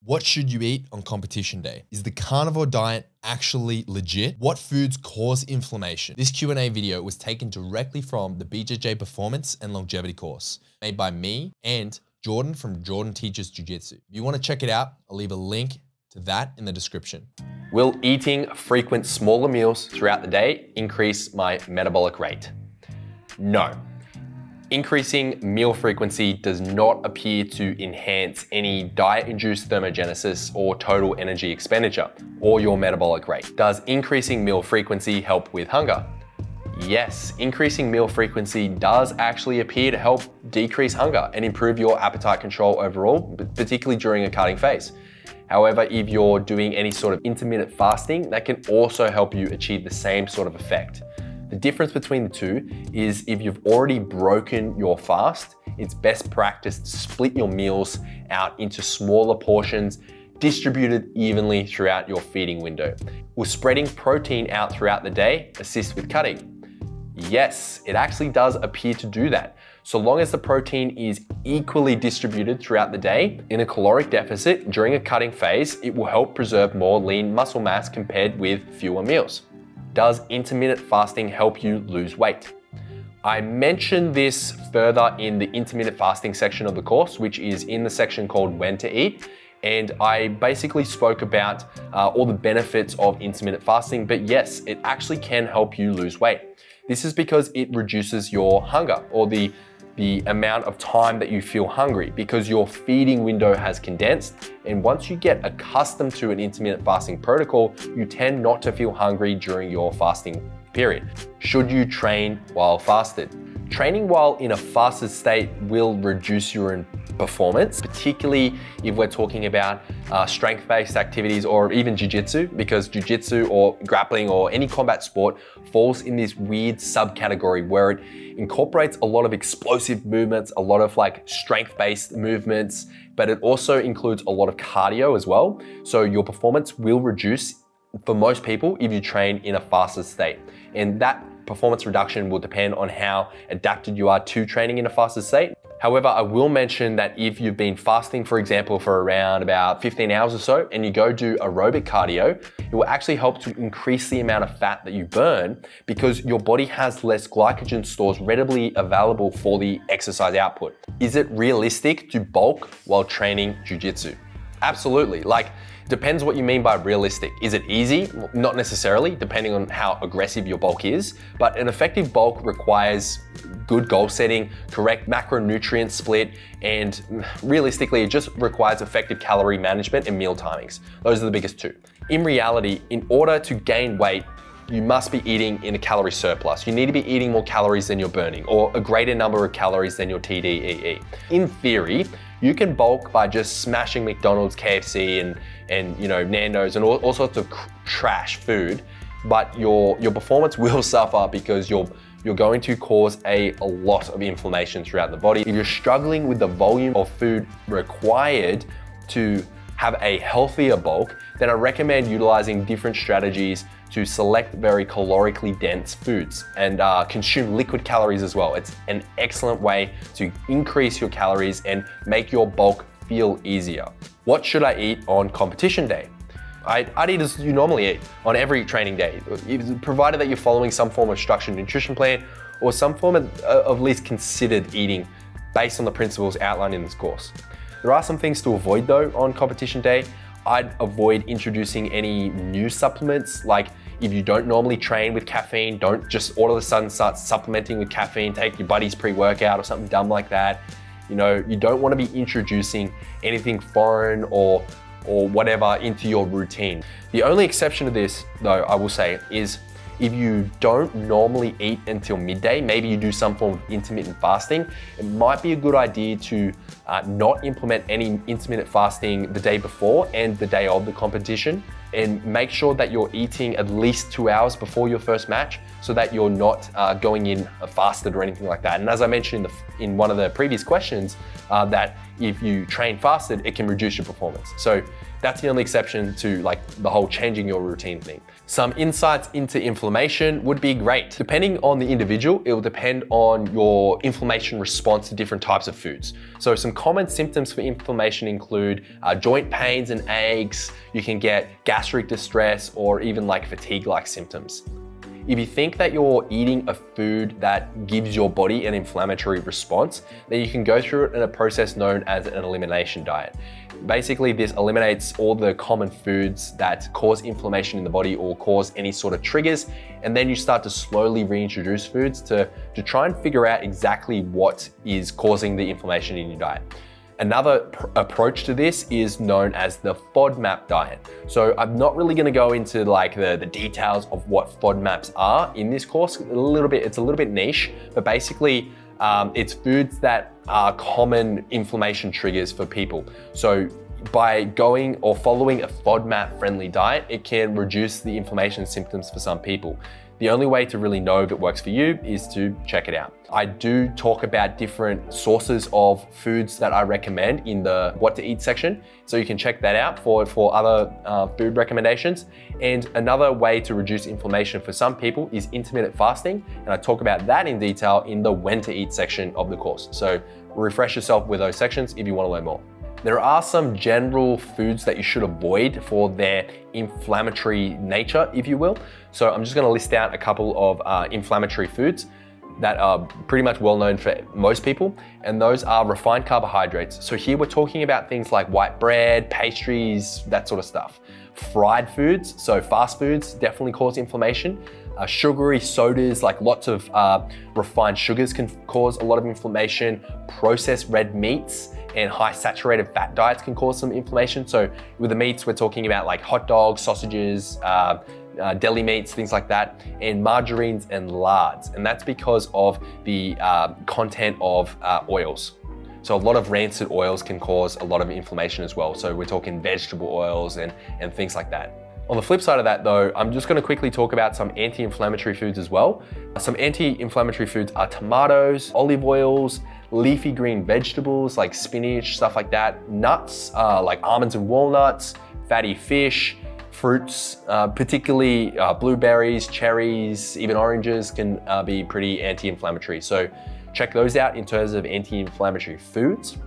What should you eat on competition day? Is the carnivore diet actually legit? What foods cause inflammation? This Q&A video was taken directly from the BJJ Performance and Longevity course made by me and Jordan from Jordan Teaches Jiu-Jitsu. If you want to check it out, I'll leave a link to that in the description. Will eating frequent smaller meals throughout the day increase my metabolic rate? No. Increasing meal frequency does not appear to enhance any diet-induced thermogenesis or total energy expenditure or your metabolic rate. Does increasing meal frequency help with hunger? Yes, increasing meal frequency does actually appear to help decrease hunger and improve your appetite control overall, particularly during a cutting phase. However, if you're doing any sort of intermittent fasting, that can also help you achieve the same sort of effect. The difference between the two is if you've already broken your fast, it's best practice to split your meals out into smaller portions, distributed evenly throughout your feeding window. Will spreading protein out throughout the day assist with cutting? Yes, it actually does appear to do that. So long as the protein is equally distributed throughout the day in a caloric deficit during a cutting phase, it will help preserve more lean muscle mass compared with fewer meals. Does intermittent fasting help you lose weight? I mentioned this further in the intermittent fasting section of the course, which is in the section called When to Eat. And I basically spoke about all the benefits of intermittent fasting, but yes, it actually can help you lose weight. This is because it reduces your hunger or the amount of time that you feel hungry because your feeding window has condensed. And once you get accustomed to an intermittent fasting protocol, you tend not to feel hungry during your fasting period. Should you train while fasted? Training while in a fasted state will reduce your performance, particularly if we're talking about strength-based activities or even jiu-jitsu, because jiu-jitsu or grappling or any combat sport falls in this weird subcategory where it incorporates a lot of explosive movements, a lot of like strength-based movements, but it also includes a lot of cardio as well. So your performance will reduce for most people if you train in a fasted state. And that performance reduction will depend on how adapted you are to training in a fasted state. However, I will mention that if you've been fasting, for example, for around about 15 hours or so, and you go do aerobic cardio, it will actually help to increase the amount of fat that you burn because your body has less glycogen stores readily available for the exercise output. Is it realistic to bulk while training jiu-jitsu? Absolutely. Depends what you mean by realistic. Is it easy? Not necessarily, depending on how aggressive your bulk is, but an effective bulk requires good goal setting, correct macronutrient split, and realistically, it just requires effective calorie management and meal timings. Those are the biggest two. In reality, in order to gain weight, you must be eating in a calorie surplus. You need to be eating more calories than you're burning, or a greater number of calories than your TDEE. In theory, you can bulk by just smashing McDonald's, KFC, and Nando's and all sorts of trash food, but your performance will suffer because you're going to cause a lot of inflammation throughout the body. If you're struggling with the volume of food required to have a healthier bulk, then I recommend utilizing different strategies to select very calorically dense foods and consume liquid calories as well. It's an excellent way to increase your calories and make your bulk feel easier. What should I eat on competition day? I'd eat as you normally eat on every training day, provided that you're following some form of structured nutrition plan or some form of least considered eating based on the principles outlined in this course. There are some things to avoid though on competition day. I'd avoid introducing any new supplements. Like if you don't normally train with caffeine, don't just all of a sudden start supplementing with caffeine, take your buddy's pre-workout or something dumb like that. You don't want to be introducing anything foreign or whatever into your routine. The only exception to this though, I will say, is if you don't normally eat until midday, maybe you do some form of intermittent fasting, it might be a good idea to not implement any intermittent fasting the day before and the day of the competition, and make sure that you're eating at least 2 hours before your first match so that you're not going in fasted or anything like that. And as I mentioned in one of the previous questions, that if you train fasted, it can reduce your performance. So that's the only exception to like the whole changing your routine thing. Some insights into inflammation would be great. Depending on the individual, it will depend on your inflammation response to different types of foods. So some common symptoms for inflammation include joint pains and aches. You can get gastric distress or even like fatigue-like symptoms. If you think that you're eating a food that gives your body an inflammatory response, then you can go through it in a process known as an elimination diet. Basically, this eliminates all the common foods that cause inflammation in the body or cause any sort of triggers, and then you start to slowly reintroduce foods to try and figure out exactly what is causing the inflammation in your diet. Another approach to this is known as the FODMAP diet. So I'm not really gonna go into like the details of what FODMAPs are in this course. It's a little bit niche, but basically it's foods that are common inflammation triggers for people. So by going or following a FODMAP friendly diet, it can reduce the inflammation symptoms for some people. The only way to really know if it works for you is to check it out. I do talk about different sources of foods that I recommend in the what to eat section, so you can check that out for other food recommendations. And another way to reduce inflammation for some people is intermittent fasting, and I talk about that in detail in the when to eat section of the course. So refresh yourself with those sections if you want to learn more. There are some general foods that you should avoid for their inflammatory nature, if you will. So I'm just gonna list out a couple of inflammatory foods that are pretty much well known for most people, and those are refined carbohydrates. So here we're talking about things like white bread, pastries, that sort of stuff. Fried foods, so fast foods, definitely cause inflammation. Sugary sodas, like lots of refined sugars, can cause a lot of inflammation. Processed red meats and high saturated fat diets can cause some inflammation. So with the meats, we're talking about like hot dogs, sausages, deli meats, things like that, and margarines and lards. And that's because of the content of oils. So a lot of rancid oils can cause a lot of inflammation as well. So we're talking vegetable oils and things like that. On the flip side of that though, I'm just gonna quickly talk about some anti-inflammatory foods as well. Some anti-inflammatory foods are tomatoes, olive oils, leafy green vegetables like spinach, stuff like that, nuts like almonds and walnuts, fatty fish, fruits, particularly blueberries, cherries, even oranges can be pretty anti-inflammatory. So check those out in terms of anti-inflammatory foods.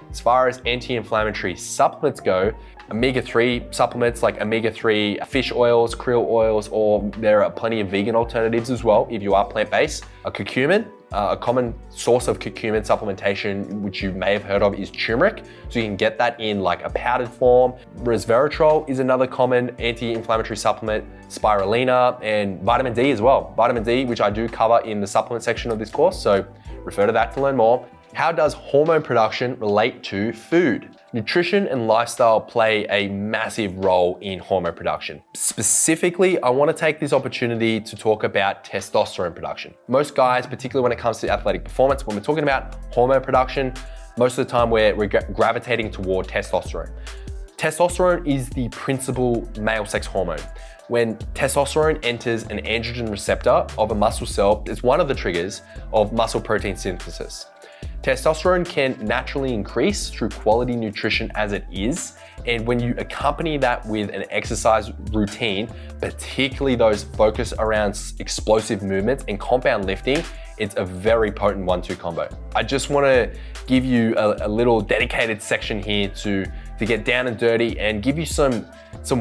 As far as anti-inflammatory supplements go, omega-3 supplements like omega-3 fish oils, krill oils, or there are plenty of vegan alternatives as well if you are plant-based. Curcumin, a common source of curcumin supplementation, which you may have heard of, is turmeric. So you can get that in like a powdered form. Resveratrol is another common anti-inflammatory supplement, spirulina, and vitamin D as well. Vitamin D, which I do cover in the supplement section of this course, so refer to that to learn more. How does hormone production relate to food? Nutrition and lifestyle play a massive role in hormone production. Specifically, I want to take this opportunity to talk about testosterone production. Most guys, particularly when it comes to athletic performance, when we're talking about hormone production, most of the time we're gravitating toward testosterone. Testosterone is the principal male sex hormone. When testosterone enters an androgen receptor of a muscle cell, it's one of the triggers of muscle protein synthesis. Testosterone can naturally increase through quality nutrition as it is, and when you accompany that with an exercise routine, particularly those focused around explosive movements and compound lifting, it's a very potent 1-2 combo. I just want to give you a little dedicated section here to get down and dirty and give you some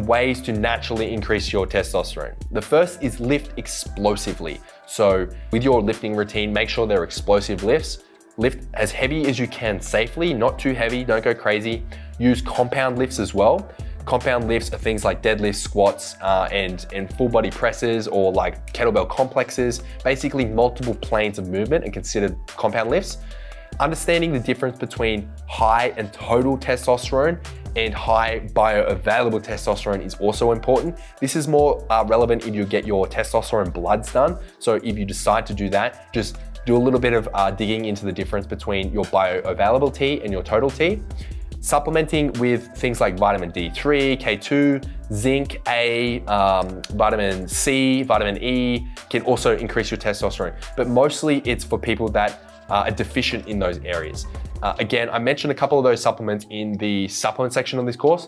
ways to naturally increase your testosterone. The first is lift explosively. So with your lifting routine, make sure they're explosive lifts. Lift as heavy as you can safely, not too heavy, don't go crazy. Use compound lifts as well. Compound lifts are things like deadlifts, squats, and full body presses, or like kettlebell complexes, basically multiple planes of movement and considered compound lifts. Understanding the difference between high and total testosterone and high bioavailable testosterone is also important. This is more relevant if you get your testosterone bloods done. So if you decide to do that, just do a little bit of digging into the difference between your bioavailable T and your total T. Supplementing with things like vitamin D3, K2, zinc, A, vitamin C, vitamin E can also increase your testosterone. But mostly it's for people that are deficient in those areas. Again, I mentioned a couple of those supplements in the supplement section of this course.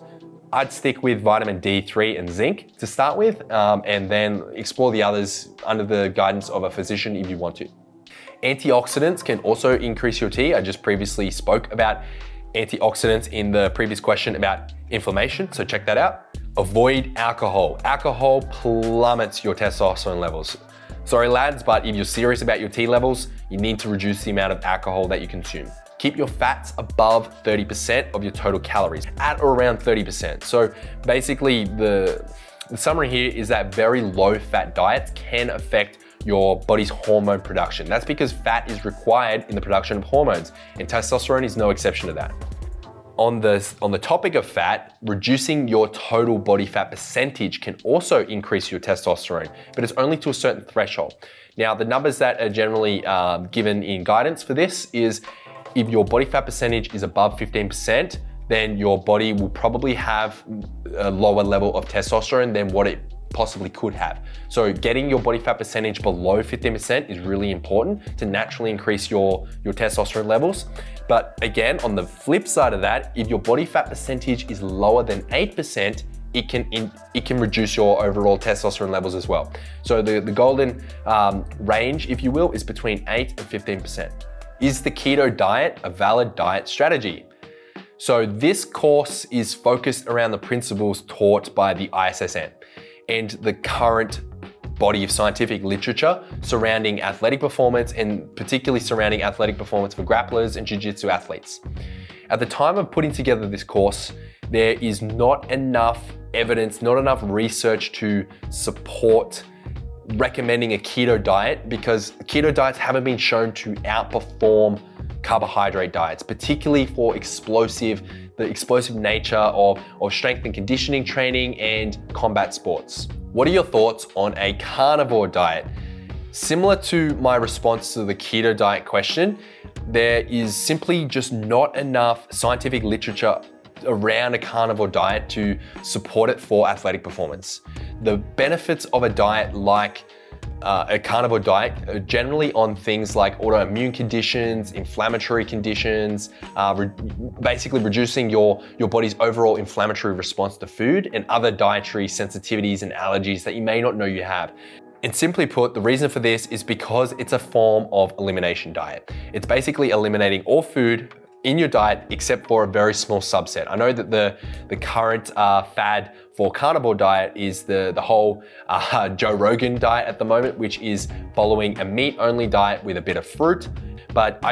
I'd stick with vitamin D3 and zinc to start with, and then explore the others under the guidance of a physician if you want to. Antioxidants can also increase your T. I just previously spoke about antioxidants in the previous question about inflammation, so check that out. Avoid alcohol. Alcohol plummets your testosterone levels. Sorry lads, but if you're serious about your T levels, you need to reduce the amount of alcohol that you consume. Keep your fats above 30% of your total calories, at or around 30%. So basically the summary here is that very low fat diets can affect your body's hormone production. That's because fat is required in the production of hormones, and testosterone is no exception to that. On the topic of fat, reducing your total body fat percentage can also increase your testosterone, but it's only to a certain threshold. Now, the numbers that are generally given in guidance for this is if your body fat percentage is above 15%, then your body will probably have a lower level of testosterone than what it possibly could have. So getting your body fat percentage below 15% is really important to naturally increase your testosterone levels. But again, on the flip side of that, if your body fat percentage is lower than 8%, it can reduce your overall testosterone levels as well. So the golden range, if you will, is between 8 and 15%. Is the keto diet a valid diet strategy? So this course is focused around the principles taught by the ISSN and the current body of scientific literature surrounding athletic performance, and particularly surrounding athletic performance for grapplers and jiu-jitsu athletes. At the time of putting together this course, there is not enough evidence, not enough research to support recommending a keto diet, because keto diets haven't been shown to outperform carbohydrate diets, particularly for the explosive nature of strength and conditioning training and combat sports. What are your thoughts on a carnivore diet? Similar to my response to the keto diet question, there is simply just not enough scientific literature around a carnivore diet to support it for athletic performance. The benefits of a diet like a carnivore diet are generally on things like autoimmune conditions, inflammatory conditions, basically reducing your body's overall inflammatory response to food and other dietary sensitivities and allergies that you may not know you have. And simply put, the reason for this is because it's a form of elimination diet. It's basically eliminating all food in your diet except for a very small subset. I know that the current fad for carnivore diet is the whole Joe Rogan diet at the moment, which is following a meat-only diet with a bit of fruit. But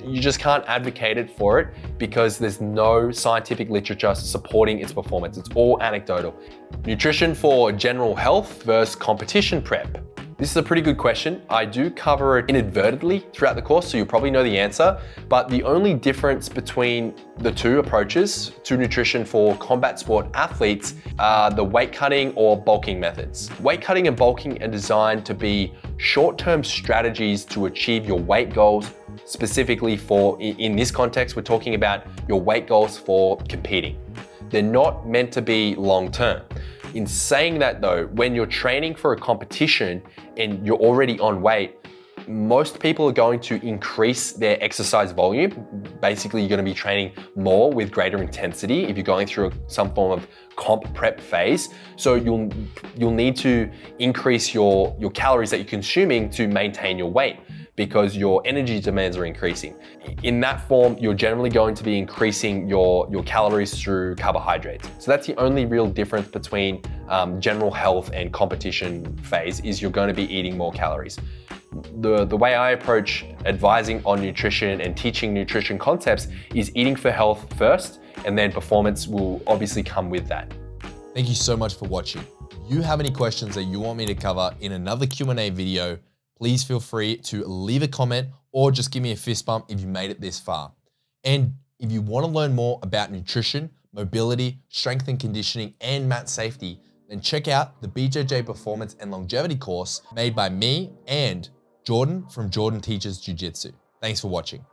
you just can't advocate it for it because there's no scientific literature supporting its performance. It's all anecdotal. Nutrition for general health versus competition prep. This is a pretty good question. I do cover it inadvertently throughout the course, so you'll probably know the answer. But the only difference between the two approaches to nutrition for combat sport athletes are the weight cutting or bulking methods. Weight cutting and bulking are designed to be short-term strategies to achieve your weight goals. Specifically in this context, we're talking about your weight goals for competing. They're not meant to be long-term. In saying that though, when you're training for a competition and you're already on weight, most people are going to increase their exercise volume. Basically, you're going to be training more with greater intensity if you're going through some form of comp prep phase. So you'll need to increase your calories that you're consuming to maintain your weight, because your energy demands are increasing. In that form, you're generally going to be increasing your calories through carbohydrates. So that's the only real difference between general health and competition phase, is you're going to be eating more calories. The way I approach advising on nutrition and teaching nutrition concepts is eating for health first, and then performance will obviously come with that. Thank you so much for watching. If you have any questions that you want me to cover in another Q&A video, please feel free to leave a comment or just give me a fist bump if you made it this far. And if you want to learn more about nutrition, mobility, strength and conditioning, and mat safety, then check out the BJJ Performance and Longevity course made by me and Jordan from Jordan Teaches Jiu-Jitsu. Thanks for watching.